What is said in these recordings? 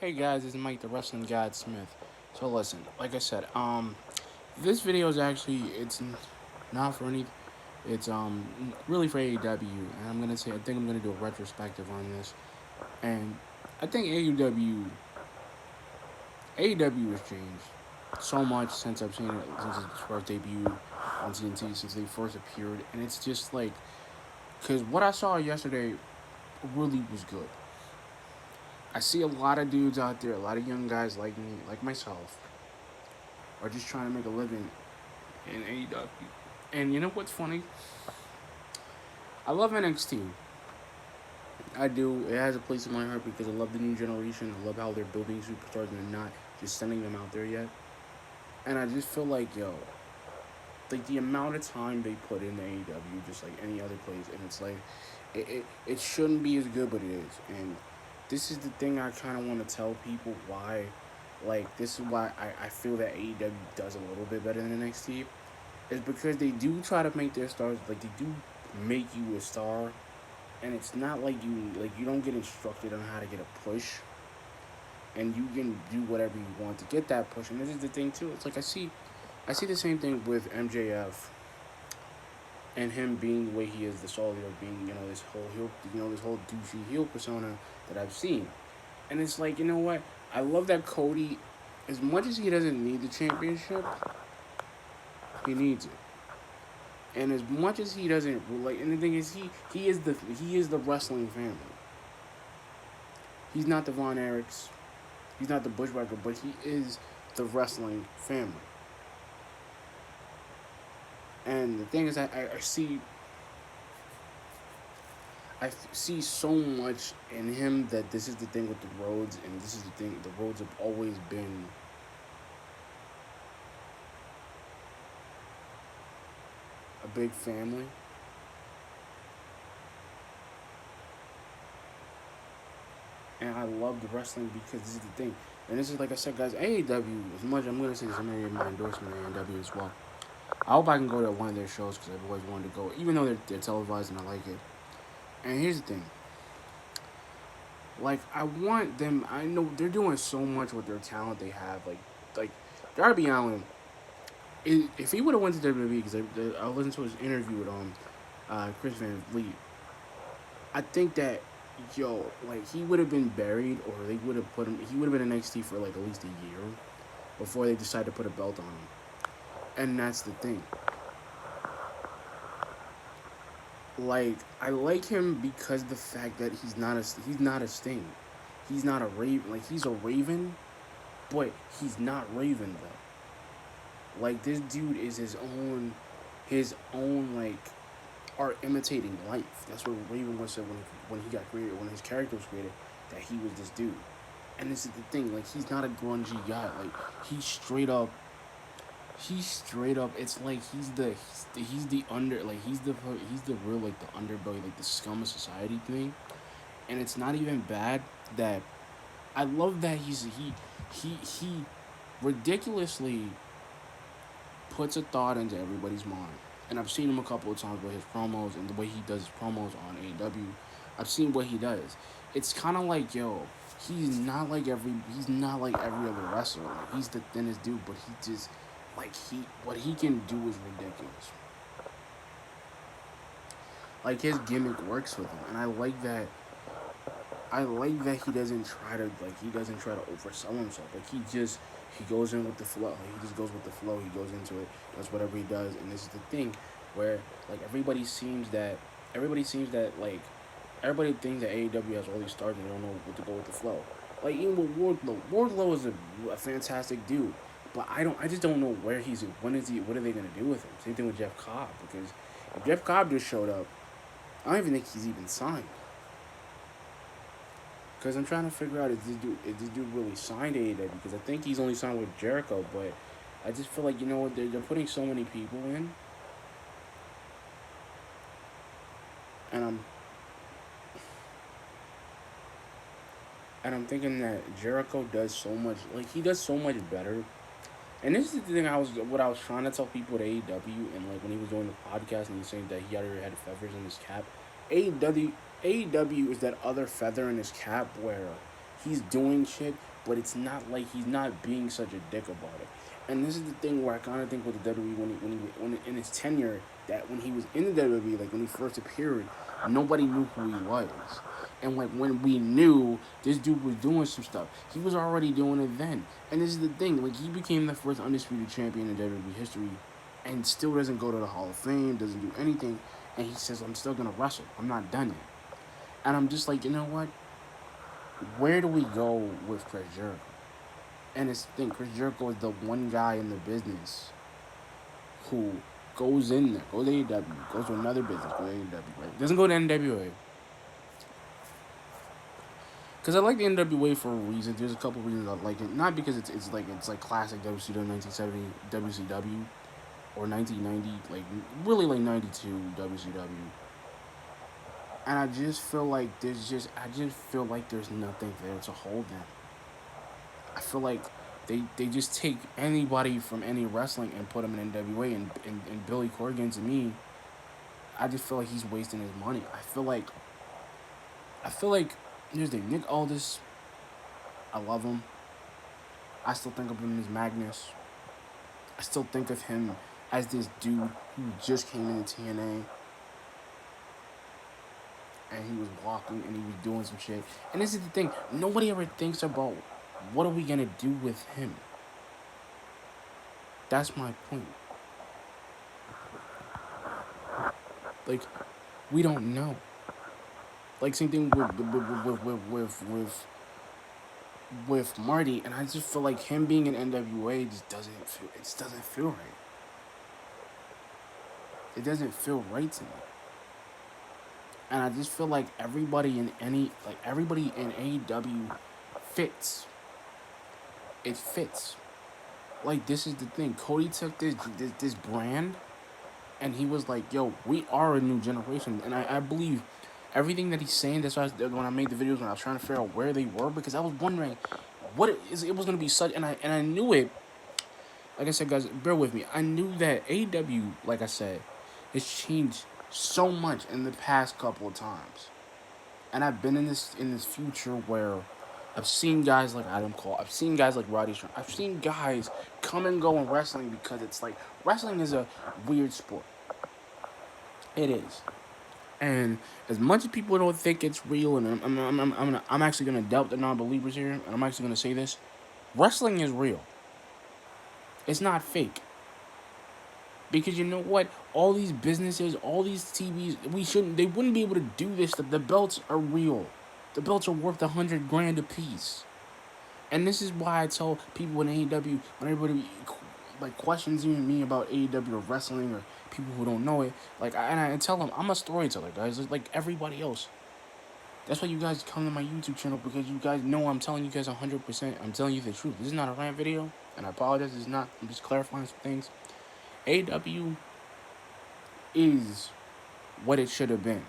Hey guys, this is Mike the Wrestling God Smith. So listen, like I said, this video is actually not for any, it's really for AEW, and I think I'm gonna do a retrospective on this, and I think AEW has changed so much since I've seen it since its first debut on TNT, since they first appeared, and it's just like, cause what I saw yesterday really was good. I see a lot of dudes out there, a lot of young guys like me, like myself, are just trying to make a living in AEW. And you know what's funny? I love NXT. I do. It has a place in my heart because I love the new generation. I love how they're building superstars and they're not just sending them out there yet. And I just feel like, like the amount of time they put in AEW, just like any other place, and it's like, it shouldn't be as good, but it is. And this is the thing I kind of want to tell people why, like, this is why I feel that AEW does a little bit better than NXT. Is because they do try to make their stars, like they do make you a star, and it's not like you don't get instructed on how to get a push, and you can do whatever you want to get that push. And this is the thing too. It's like I see the same thing with MJF and him being the way he is, the solid of being this whole heel, this whole douchey heel persona that I've seen, and it's like I love that Cody, as much as he doesn't need the championship, he needs it. And as much as he doesn't relate, and the thing is, he is the wrestling family. He's not the Von Erichs, he's not the Bushwhacker, but he is the wrestling family. And the thing is, I see so much in him that this is the thing with the Rhodes, and this is the thing. The Rhodes have always been a big family, and I love the wrestling because this is the thing. And this is like I said, guys. AEW, as much I'm gonna say this, I'm gonna give my endorsement to AEW as well. I hope I can go to one of their shows because I've always wanted to go, even though they're televised and I like it. And here's the thing, like I want them. I know they're doing so much with their talent they have. Like Darby Allin, if he would have went to WWE, because I listened to his interview with Chris Van Vliet, I think that like he would have been buried, or they would have put him. He would have been in NXT for like at least a year before they decided to put a belt on him. And that's the thing. Like I like him because the fact that he's not a Sting, he's not a Raven. Like he's a Raven, but he's not Raven though. Like this dude is his own like art imitating life. That's what Raven was said when he got created, when his character was created, that he was this dude. And this is the thing, like he's not a grungy guy. Like he's straight up it's like he's the under, like he's the real, like the underbelly, like the scum of society thing. And it's not even bad that I love that he ridiculously puts a thought into everybody's mind. And I've seen him a couple of times with his promos and the way he does his promos on AEW. I've seen what he does. It's kind of like, he's not like every other wrestler. Like he's the thinnest dude, but he just like he what he can do is ridiculous. Like his gimmick works with him, and I like that he doesn't try to oversell himself. Like he goes in with the flow. Like, he just goes with the flow. He goes into it. Does whatever he does. And this is the thing where like everybody seems that like everybody thinks that AEW has all these stars and they don't know what to go with the flow. Like even with Wardlow. Wardlow is a fantastic dude. But I just don't know where he's when is he what are they gonna do with him? Same thing with Jeff Cobb, because if Jeff Cobb just showed up, I don't even think he's even signed. Because I'm trying to figure out is this dude really signed to AEW? Because I think he's only signed with Jericho, but I just feel like they're putting so many people in, and I'm thinking that Jericho does so much, like he does so much better. And this is the thing I was trying to tell people at AEW, and like when he was doing the podcast and he's saying that he already had feathers in his cap. AEW AEW is that other feather in his cap where he's doing shit, but it's not like he's not being such a dick about it. And this is the thing where I kind of think with the WWE when in his tenure, that when he was in the WWE, like when he first appeared, nobody knew who he was. And like when we knew this dude was doing some stuff, he was already doing it then. And this is the thing, like he became the first undisputed champion in WWE history, and still doesn't go to the Hall of Fame, doesn't do anything, and he says, "I'm still gonna wrestle. I'm not done yet." And I'm just like, you know what? Where do we go with Chris Jericho? And it's the thing, Chris Jericho is the one guy in the business who goes in there, goes to AEW, goes to another business, goes to AEW, right? Doesn't go to NWA. Because I like the NWA for a reason. There's a couple reasons I like it. Not because it's like classic WCW 1970 WCW or 1990, like really like 92 WCW. And I just feel like there's nothing there to hold them. I feel like they just take anybody from any wrestling and put them in NWA, and Billy Corgan, to me, I just feel like he's wasting his money. I feel like here's the thing, Nick Aldis, I love him. I still think of him as Magnus. I still think of him as this dude who just came into TNA and he was walking and he was doing some shit. And this is the thing, nobody ever thinks about what are we gonna do with him. That's my point. Like, we don't know. Like same thing with Marty, and I just feel like him being in NWA just doesn't feel right. It doesn't feel right to me. And I just feel like everybody in AEW fits. It fits. Like this is the thing. Cody took this brand, and he was like, "Yo, we are a new generation." And I believe everything that he's saying. That's why when I made the videos, when I was trying to figure out where they were, because I was wondering what it was gonna be such, and I knew it. Like I said, guys, bear with me. I knew that AEW, like I said, has changed so much in the past couple of times, and I've been in this future where I've seen guys like Adam Cole. I've seen guys like Roddy Strong. I've seen guys come and go in wrestling because it's like wrestling is a weird sport. It is. And as much as people don't think it's real, and I'm actually gonna doubt the non-believers here, and I'm actually gonna say this: wrestling is real. It's not fake. Because you know what? All these businesses, all these TVs, they wouldn't be able to do this. The belts are real. The belts are worth 100 grand a piece. And this is why I tell people in AEW, when everybody like questions even me about AEW or wrestling or people who don't know it, and I tell them I'm a storyteller, guys, like everybody else. That's why you guys come to my YouTube channel, because you guys know I'm telling you guys 100%. I'm telling you the truth. This is not a rant video, and I apologize. It's not. I'm just clarifying some things. AEW is what it should have been.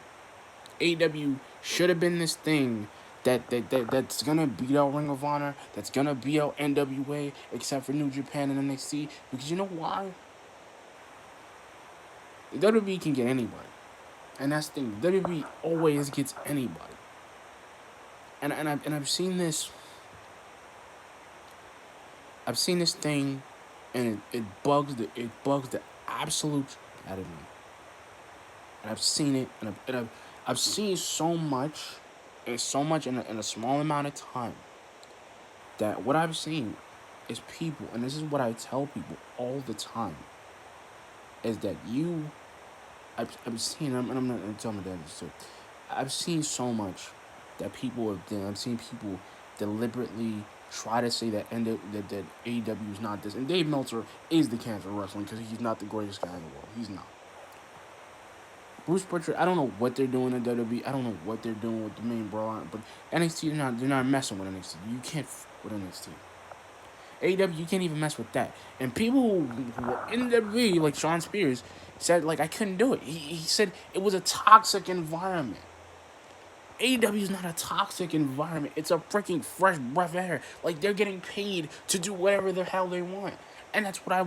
AEW should have been this thing that's gonna beat out Ring of Honor, that's gonna beat out NWA, except for New Japan and NXT. Because you know why? The WWE can get anybody, and that's the thing. The WWE always gets anybody. And I've seen this. I've seen this thing, and it bugs the absolute out of me. And I've seen it, I've seen so much, and so much in a small amount of time, that what I've seen is people, and this is what I tell people all the time, is that I've seen, and I'm not going to tell my dad this too, I've seen so much that people have done. I've seen people deliberately try to say that that AEW is not this, and Dave Meltzer is the cancer of wrestling, because he's not the greatest guy in the world. He's not. Bruce Pritchard, I don't know what they're doing in WWE. I don't know what they're doing with the main brawl, but NXT, they're not messing with NXT. You can't with NXT. AEW, you can't even mess with that. And people who were in WWE, like Shawn Spears, said like I couldn't do it. He said it was a toxic environment. AEW is not a toxic environment. It's a freaking fresh breath of air. Like, they're getting paid to do whatever the hell they want. And that's what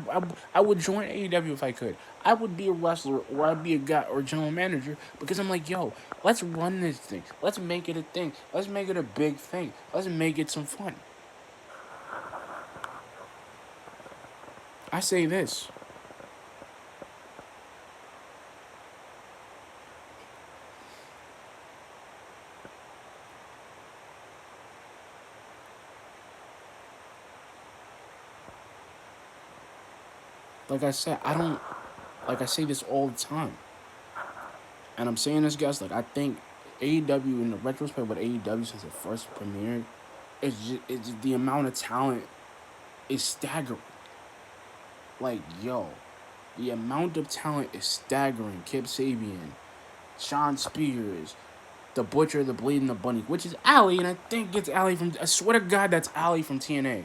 I would join AEW if I could. I would be a wrestler or I'd be a guy or a general manager because I'm like, yo, let's run this thing. Let's make it a thing. Let's make it a big thing. Let's make it some fun. I say this. Like I said, I don't like I say this all the time. And I'm saying this, guys, like I think AEW in the retrospect with AEW since it first premiered, it's just the amount of talent is staggering. Like, yo, the amount of talent is staggering. Kip Sabian, Sean Spears, the Butcher, the Blade, and the Bunny, which is Ali, and I think it's Ali from. I swear to God, that's Ali from TNA.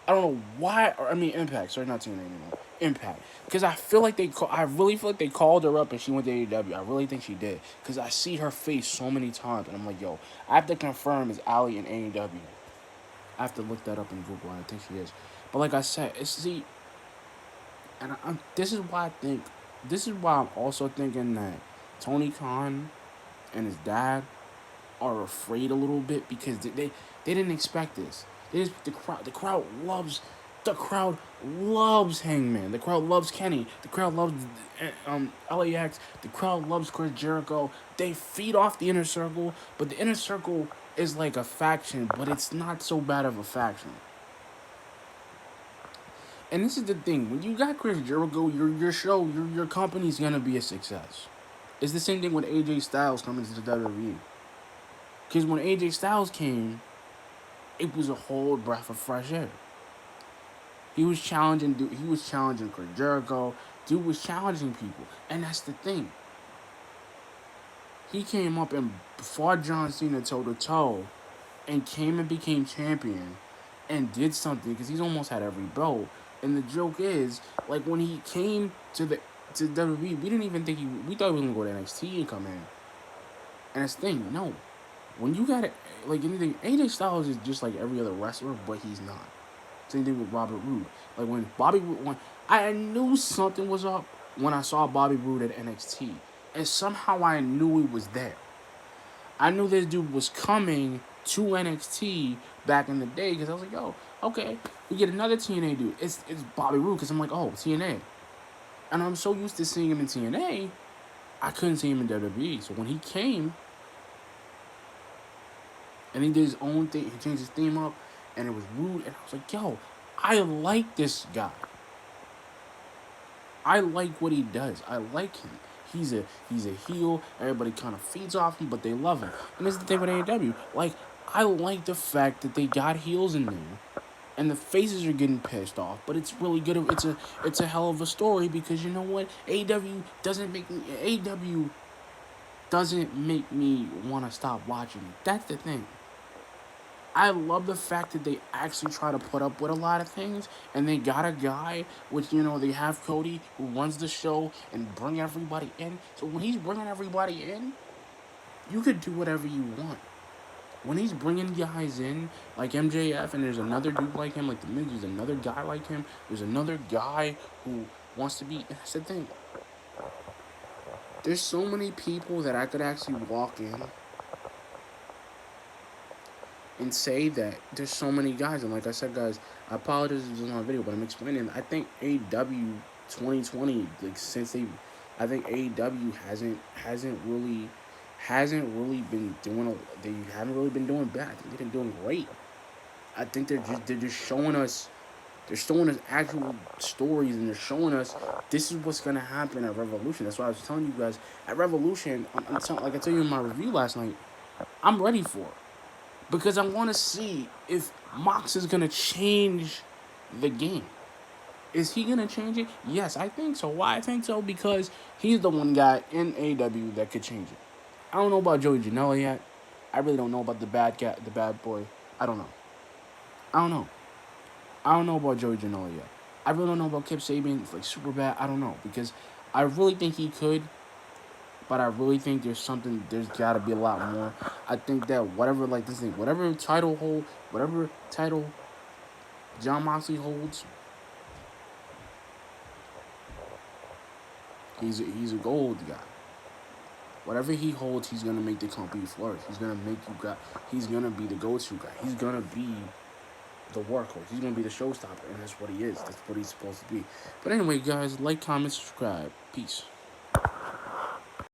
I don't know why, or I mean Impact. Sorry, not TNA anymore. Impact, because I feel like I really feel like they called her up and she went to AEW. I really think she did, because I see her face so many times, and I'm like, yo, I have to confirm is Ali in AEW. I have to look that up in Google, and I think she is. But like I said, it's see, and this is why I think, this is why I'm also thinking that Tony Khan and his dad are afraid a little bit because they didn't expect this. The crowd loves Hangman. The crowd loves Kenny. The crowd loves LAX. The crowd loves Chris Jericho. They feed off the inner circle, but the inner circle is like a faction, but it's not so bad of a faction. And this is the thing: when you got Chris Jericho, your show, your company's gonna be a success. It's the same thing with AJ Styles coming to the WWE. Because when AJ Styles came, it was a whole breath of fresh air. He was challenging. He was challenging Chris Jericho. Dude was challenging people, and that's the thing. He came up and fought John Cena toe to toe, and came and became champion, and did something because he's almost had every belt. And the joke is, like when he came to WWE, we didn't even think we thought he was gonna go to NXT and come in. And that's the thing, no. When you got it, like anything, AJ Styles is just like every other wrestler, but he's not. Same thing with Robert Roode. Like when Bobby Roode, when I knew something was up when I saw Bobby Roode at NXT, and somehow I knew he was there. I knew this dude was coming to NXT back in the day because I was like, yo, okay, we get another TNA dude. It's Bobby Roode because I'm like, oh, TNA, and I'm so used to seeing him in TNA, I couldn't see him in WWE. So when he came and he did his own thing, he changed his theme up, and it was Roode, and I was like, yo, I like this guy. I like what he does. I like him. He's a heel. Everybody kind of feeds off him, but they love him. And this is the thing with AEW. Like, I like the fact that they got heels in there, and the faces are getting pissed off. But it's really good. It's a hell of a story because you know what? AEW doesn't make me want to stop watching it. That's the thing. I love the fact that they actually try to put up with a lot of things, and they got a guy, which they have Cody who runs the show and bring everybody in. So when he's bringing everybody in, you could do whatever you want. When he's bringing guys in like MJF, and there's another dude like him, like the Miz, there's another guy like him. There's another guy who wants to be. And that's the thing. There's so many people that I could actually walk in and say that there's so many guys. And like I said, guys, I apologize if this is my video, but I'm explaining. I think AEW 2020, like since I think AEW hasn't really been doing. They haven't really been doing bad. I think they've been doing great. I think they're just showing us. They're showing us actual stories, and they're showing us this is what's gonna happen at Revolution. That's why I was telling you guys at Revolution. Like I told you in my review last night, I'm ready for it because I want to see if Mox is gonna change the game. Is he gonna change it? Yes, I think so. Why I think so? Because he's the one guy in AW that could change it. I don't know about Joey Janela yet. I really don't know about the bad cat, the bad boy. I don't know. I don't know. I don't know about Joey Janela yet. I really don't know about Kip Sabian. It's like super bad. I don't know because I really think he could, but I really think there's something. There's got to be a lot more. I think that whatever like this thing, whatever title John Moxley holds, He's a gold guy. Whatever he holds, he's gonna make the company flourish. He's gonna make you guy. He's gonna be the go-to guy. He's gonna be the workhorse. He's gonna be the showstopper, and that's what he is. That's what he's supposed to be. But anyway, guys, like, comment, subscribe. Peace.